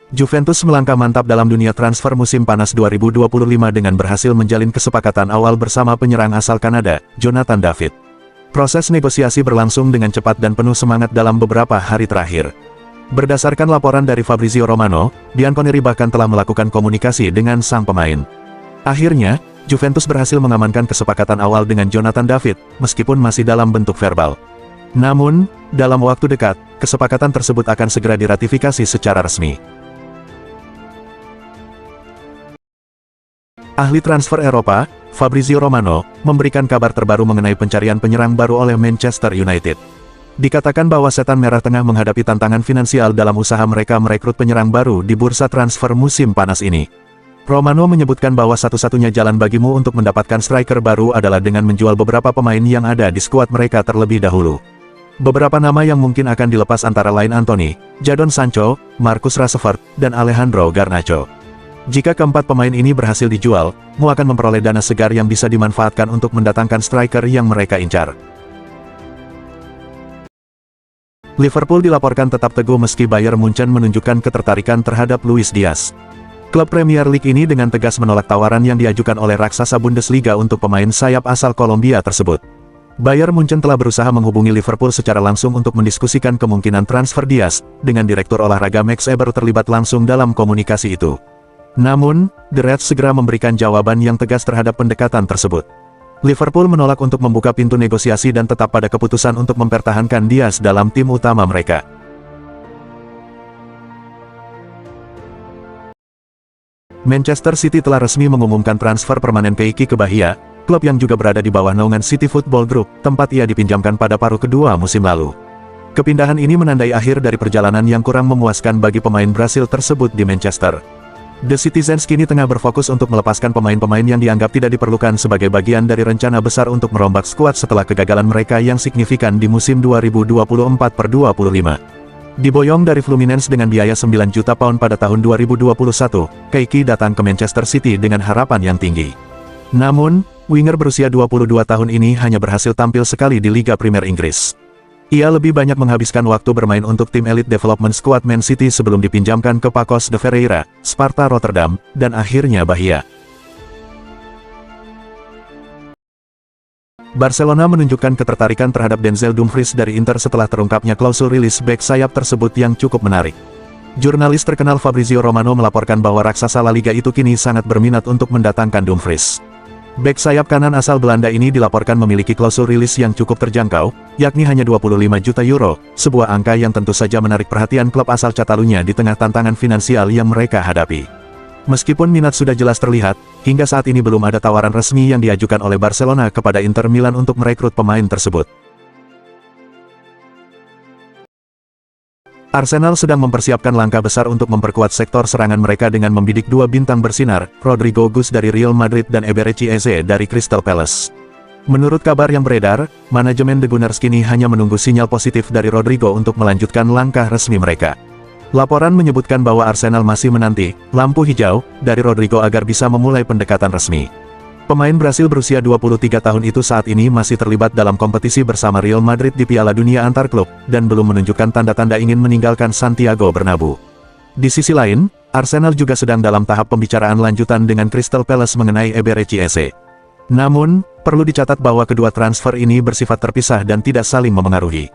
Juventus melangkah mantap dalam dunia transfer musim panas 2025 dengan berhasil menjalin kesepakatan awal bersama penyerang asal Kanada, Jonathan David. Proses negosiasi berlangsung dengan cepat dan penuh semangat dalam beberapa hari terakhir. Berdasarkan laporan dari Fabrizio Romano, Bianconeri bahkan telah melakukan komunikasi dengan sang pemain. Akhirnya, Juventus berhasil mengamankan kesepakatan awal dengan Jonathan David, meskipun masih dalam bentuk verbal. Namun, dalam waktu dekat, kesepakatan tersebut akan segera diratifikasi secara resmi. Ahli transfer Eropa, Fabrizio Romano, memberikan kabar terbaru mengenai pencarian penyerang baru oleh Manchester United. Dikatakan bahwa setan merah tengah menghadapi tantangan finansial dalam usaha mereka merekrut penyerang baru di bursa transfer musim panas ini. Romano menyebutkan bahwa satu-satunya jalan bagimu untuk mendapatkan striker baru adalah dengan menjual beberapa pemain yang ada di skuad mereka terlebih dahulu. Beberapa nama yang mungkin akan dilepas antara lain Anthony, Jadon Sancho, Marcus Rashford, dan Alejandro Garnacho. Jika keempat pemain ini berhasil dijual, mu akan memperoleh dana segar yang bisa dimanfaatkan untuk mendatangkan striker yang mereka incar. Liverpool dilaporkan tetap teguh meski Bayern Munchen menunjukkan ketertarikan terhadap Luis Diaz. Klub Premier League ini dengan tegas menolak tawaran yang diajukan oleh raksasa Bundesliga untuk pemain sayap asal Kolombia tersebut. Bayern Munchen telah berusaha menghubungi Liverpool secara langsung untuk mendiskusikan kemungkinan transfer Diaz, dengan Direktur Olahraga Max Eber terlibat langsung dalam komunikasi itu. Namun, The Reds segera memberikan jawaban yang tegas terhadap pendekatan tersebut. Liverpool menolak untuk membuka pintu negosiasi dan tetap pada keputusan untuk mempertahankan Diaz dalam tim utama mereka. Manchester City telah resmi mengumumkan transfer permanen Keiki ke Bahia, klub yang juga berada di bawah naungan City Football Group, tempat ia dipinjamkan pada paruh kedua musim lalu. Kepindahan ini menandai akhir dari perjalanan yang kurang memuaskan bagi pemain Brasil tersebut di Manchester. The Citizens kini tengah berfokus untuk melepaskan pemain-pemain yang dianggap tidak diperlukan sebagai bagian dari rencana besar untuk merombak skuad setelah kegagalan mereka yang signifikan di musim 2024-25. Diboyong dari Fluminense dengan biaya 9 juta pound pada tahun 2021, Keiki datang ke Manchester City dengan harapan yang tinggi. Namun, winger berusia 22 tahun ini hanya berhasil tampil sekali di Liga Premier Inggris. Ia lebih banyak menghabiskan waktu bermain untuk tim Elite Development Squad Man City sebelum dipinjamkan ke Pacos de Ferreira, Sparta Rotterdam, dan akhirnya Bahia. Barcelona menunjukkan ketertarikan terhadap Denzel Dumfries dari Inter setelah terungkapnya klausul rilis bek sayap tersebut yang cukup menarik. Jurnalis terkenal Fabrizio Romano melaporkan bahwa raksasa La Liga itu kini sangat berminat untuk mendatangkan Dumfries. Bek sayap kanan asal Belanda ini dilaporkan memiliki klausul rilis yang cukup terjangkau, yakni hanya 25 juta euro, sebuah angka yang tentu saja menarik perhatian klub asal Catalunya di tengah tantangan finansial yang mereka hadapi. Meskipun minat sudah jelas terlihat, hingga saat ini belum ada tawaran resmi yang diajukan oleh Barcelona kepada Inter Milan untuk merekrut pemain tersebut. Arsenal sedang mempersiapkan langkah besar untuk memperkuat sektor serangan mereka dengan membidik dua bintang bersinar, Rodrigo Gus dari Real Madrid dan Eberechi Eze dari Crystal Palace. Menurut kabar yang beredar, manajemen The Gunners kini hanya menunggu sinyal positif dari Rodrigo untuk melanjutkan langkah resmi mereka. Laporan menyebutkan bahwa Arsenal masih menanti lampu hijau dari Rodrigo agar bisa memulai pendekatan resmi. Pemain Brasil berusia 23 tahun itu saat ini masih terlibat dalam kompetisi bersama Real Madrid di Piala Dunia antar klub, dan belum menunjukkan tanda-tanda ingin meninggalkan Santiago Bernabeu. Di sisi lain, Arsenal juga sedang dalam tahap pembicaraan lanjutan dengan Crystal Palace mengenai Eberechi Eze. Namun, perlu dicatat bahwa kedua transfer ini bersifat terpisah dan tidak saling memengaruhi.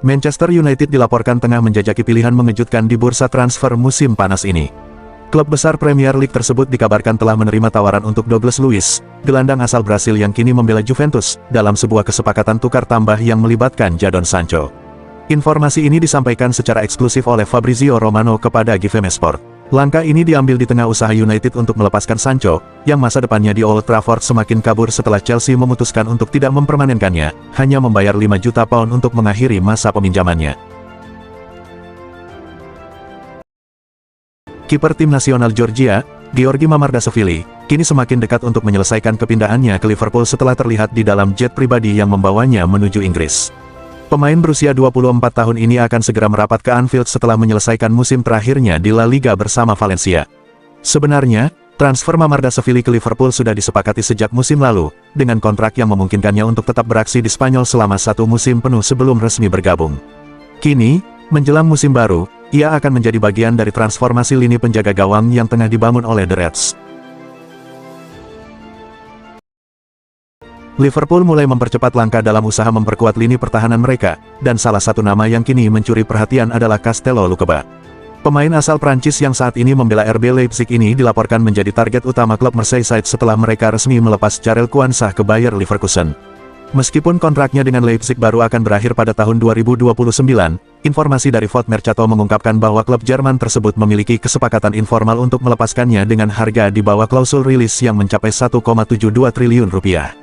Manchester United dilaporkan tengah menjajaki pilihan mengejutkan di bursa transfer musim panas ini. Klub besar Premier League tersebut dikabarkan telah menerima tawaran untuk Douglas Luiz, gelandang asal Brasil yang kini membela Juventus, dalam sebuah kesepakatan tukar tambah yang melibatkan Jadon Sancho. Informasi ini disampaikan secara eksklusif oleh Fabrizio Romano kepada GVM Sport. Langkah ini diambil di tengah usaha United untuk melepaskan Sancho, yang masa depannya di Old Trafford semakin kabur setelah Chelsea memutuskan untuk tidak mempermanenkannya, hanya membayar 5 juta pound untuk mengakhiri masa peminjamannya. Kiper tim nasional Georgia, Georgi Mamardashvili, kini semakin dekat untuk menyelesaikan kepindahannya ke Liverpool setelah terlihat di dalam jet pribadi yang membawanya menuju Inggris. Pemain berusia 24 tahun ini akan segera merapat ke Anfield setelah menyelesaikan musim terakhirnya di La Liga bersama Valencia. Sebenarnya, transfer Mamardashvili ke Liverpool sudah disepakati sejak musim lalu, dengan kontrak yang memungkinkannya untuk tetap beraksi di Spanyol selama 1 musim penuh sebelum resmi bergabung. Kini, menjelang musim baru, ia akan menjadi bagian dari transformasi lini penjaga gawang yang tengah dibangun oleh The Reds. Liverpool mulai mempercepat langkah dalam usaha memperkuat lini pertahanan mereka, dan salah satu nama yang kini mencuri perhatian adalah Castello Lukeba. Pemain asal Prancis yang saat ini membela RB Leipzig ini dilaporkan menjadi target utama klub Merseyside setelah mereka resmi melepas Jarell Quansah ke Bayer Leverkusen. Meskipun kontraknya dengan Leipzig baru akan berakhir pada tahun 2029, informasi dari Vogt Mercato mengungkapkan bahwa klub Jerman tersebut memiliki kesepakatan informal untuk melepaskannya dengan harga di bawah klausul rilis yang mencapai 1,72 triliun rupiah.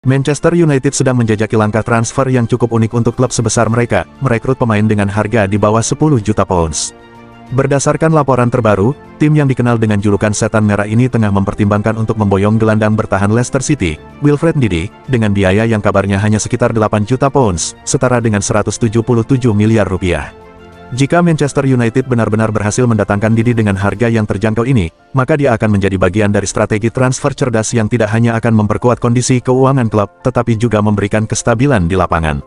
Manchester United sedang menjajaki langkah transfer yang cukup unik untuk klub sebesar mereka, merekrut pemain dengan harga di bawah 10 juta pounds. Berdasarkan laporan terbaru, tim yang dikenal dengan julukan Setan Merah ini tengah mempertimbangkan untuk memboyong gelandang bertahan Leicester City, Wilfred Ndidi, dengan biaya yang kabarnya hanya sekitar 8 juta pounds, setara dengan 177 miliar rupiah. Jika Manchester United benar-benar berhasil mendatangkan Ndidi dengan harga yang terjangkau ini, maka dia akan menjadi bagian dari strategi transfer cerdas yang tidak hanya akan memperkuat kondisi keuangan klub, tetapi juga memberikan kestabilan di lapangan.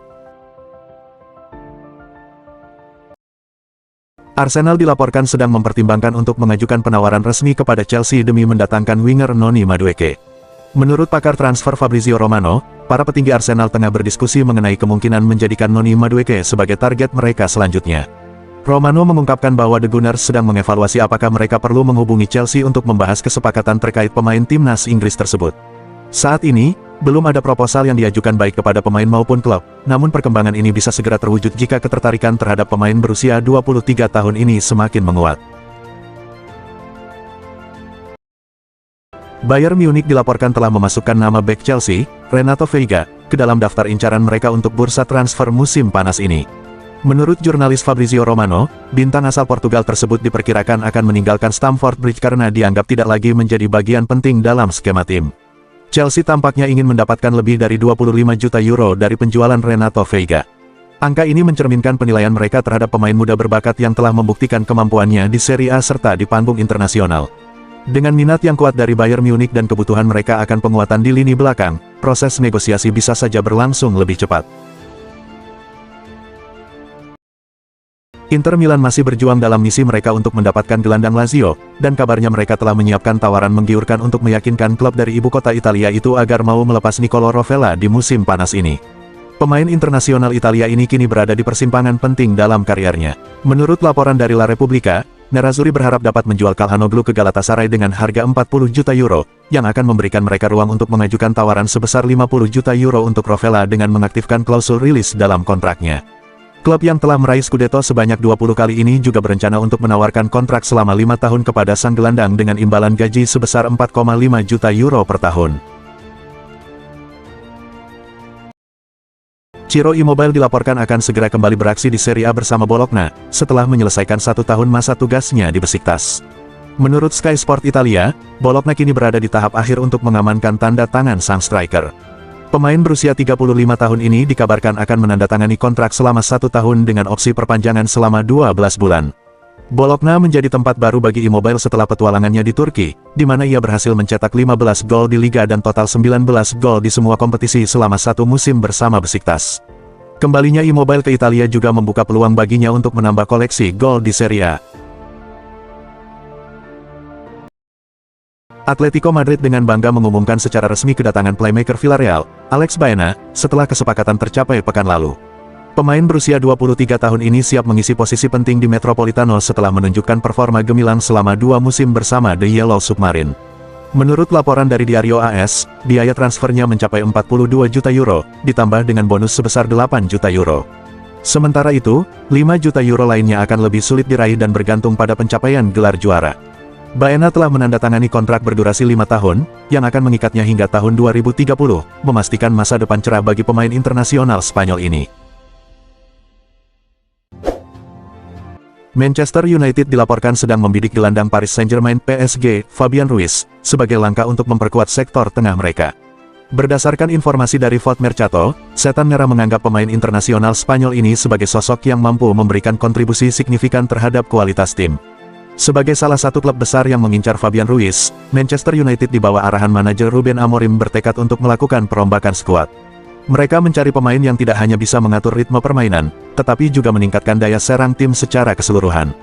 Arsenal dilaporkan sedang mempertimbangkan untuk mengajukan penawaran resmi kepada Chelsea demi mendatangkan winger Noni Madueke. Menurut pakar transfer Fabrizio Romano, para petinggi Arsenal tengah berdiskusi mengenai kemungkinan menjadikan Noni Madueke sebagai target mereka selanjutnya. Romano mengungkapkan bahwa The Gunners sedang mengevaluasi apakah mereka perlu menghubungi Chelsea untuk membahas kesepakatan terkait pemain timnas Inggris tersebut. Saat ini, belum ada proposal yang diajukan baik kepada pemain maupun klub, namun perkembangan ini bisa segera terwujud jika ketertarikan terhadap pemain berusia 23 tahun ini semakin menguat. Bayern Munich dilaporkan telah memasukkan nama bek Chelsea, Renato Veiga, ke dalam daftar incaran mereka untuk bursa transfer musim panas ini. Menurut jurnalis Fabrizio Romano, bintang asal Portugal tersebut diperkirakan akan meninggalkan Stamford Bridge karena dianggap tidak lagi menjadi bagian penting dalam skema tim. Chelsea tampaknya ingin mendapatkan lebih dari 25 juta euro dari penjualan Renato Veiga. Angka ini mencerminkan penilaian mereka terhadap pemain muda berbakat yang telah membuktikan kemampuannya di Serie A serta di panggung internasional. Dengan minat yang kuat dari Bayern Munich dan kebutuhan mereka akan penguatan di lini belakang, proses negosiasi bisa saja berlangsung lebih cepat. Inter Milan masih berjuang dalam misi mereka untuk mendapatkan gelandang Lazio, dan kabarnya mereka telah menyiapkan tawaran menggiurkan untuk meyakinkan klub dari ibu kota Italia itu agar mau melepas Nicolo Rovella di musim panas ini. Pemain internasional Italia ini kini berada di persimpangan penting dalam karirnya. Menurut laporan dari La Repubblica, Nerazzurri berharap dapat menjual Calhanoglu ke Galatasaray dengan harga 40 juta euro, yang akan memberikan mereka ruang untuk mengajukan tawaran sebesar 50 juta euro untuk Rovella dengan mengaktifkan klausul rilis dalam kontraknya. Klub yang telah meraih Scudetto sebanyak 20 kali ini juga berencana untuk menawarkan kontrak selama 5 tahun kepada sang gelandang dengan imbalan gaji sebesar 4,5 juta euro per tahun. Ciro Immobile dilaporkan akan segera kembali beraksi di Serie A bersama Bologna, setelah menyelesaikan 1 tahun masa tugasnya di Besiktas. Menurut Sky Sport Italia, Bologna kini berada di tahap akhir untuk mengamankan tanda tangan sang striker. Pemain berusia 35 tahun ini dikabarkan akan menandatangani kontrak selama 1 tahun dengan opsi perpanjangan selama 12 bulan. Bologna menjadi tempat baru bagi Immobile setelah petualangannya di Turki, di mana ia berhasil mencetak 15 gol di Liga dan total 19 gol di semua kompetisi selama 1 musim bersama Besiktas. Kembalinya Immobile ke Italia juga membuka peluang baginya untuk menambah koleksi gol di Serie A. Atletico Madrid dengan bangga mengumumkan secara resmi kedatangan playmaker Villarreal, Alex Baena, setelah kesepakatan tercapai pekan lalu. Pemain berusia 23 tahun ini siap mengisi posisi penting di Metropolitano setelah menunjukkan performa gemilang selama 2 musim bersama The Yellow Submarine. Menurut laporan dari Diario AS, biaya transfernya mencapai 42 juta euro, ditambah dengan bonus sebesar 8 juta euro. Sementara itu, 5 juta euro lainnya akan lebih sulit diraih dan bergantung pada pencapaian gelar juara. Baena telah menandatangani kontrak berdurasi 5 tahun, yang akan mengikatnya hingga tahun 2030, memastikan masa depan cerah bagi pemain internasional Spanyol ini. Manchester United dilaporkan sedang membidik gelandang Paris Saint-Germain PSG, Fabian Ruiz, sebagai langkah untuk memperkuat sektor tengah mereka. Berdasarkan informasi dari Vogt Mercato, Setan Merah menganggap pemain internasional Spanyol ini sebagai sosok yang mampu memberikan kontribusi signifikan terhadap kualitas tim. Sebagai salah satu klub besar yang mengincar Fabian Ruiz, Manchester United di bawah arahan manajer Ruben Amorim bertekad untuk melakukan perombakan skuad. Mereka mencari pemain yang tidak hanya bisa mengatur ritme permainan, tetapi juga meningkatkan daya serang tim secara keseluruhan.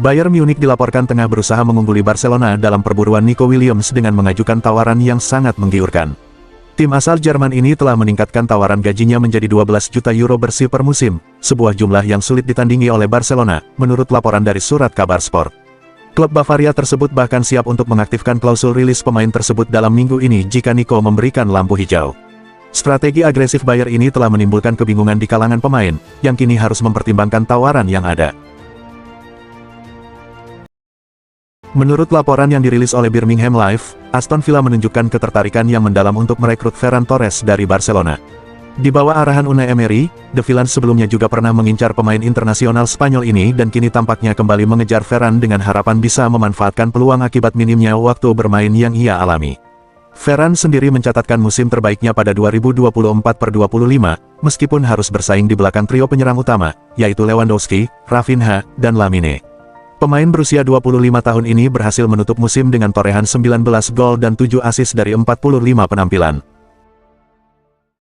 Bayern Munich dilaporkan tengah berusaha mengungguli Barcelona dalam perburuan Nico Williams dengan mengajukan tawaran yang sangat menggiurkan. Tim asal Jerman ini telah meningkatkan tawaran gajinya menjadi 12 juta euro bersih per musim, sebuah jumlah yang sulit ditandingi oleh Barcelona, menurut laporan dari Surat Kabar Sport. Klub Bavaria tersebut bahkan siap untuk mengaktifkan klausul rilis pemain tersebut dalam minggu ini jika Nico memberikan lampu hijau. Strategi agresif Bayern ini telah menimbulkan kebingungan di kalangan pemain, yang kini harus mempertimbangkan tawaran yang ada. Menurut laporan yang dirilis oleh Birmingham Live, Aston Villa menunjukkan ketertarikan yang mendalam untuk merekrut Ferran Torres dari Barcelona. Di bawah arahan Unai Emery, The Villains sebelumnya juga pernah mengincar pemain internasional Spanyol ini dan kini tampaknya kembali mengejar Ferran dengan harapan bisa memanfaatkan peluang akibat minimnya waktu bermain yang ia alami. Ferran sendiri mencatatkan musim terbaiknya pada 2024/25, meskipun harus bersaing di belakang trio penyerang utama, yaitu Lewandowski, Rafinha, dan Lamine. Pemain berusia 25 tahun ini berhasil menutup musim dengan torehan 19 gol dan 7 assist dari 45 penampilan.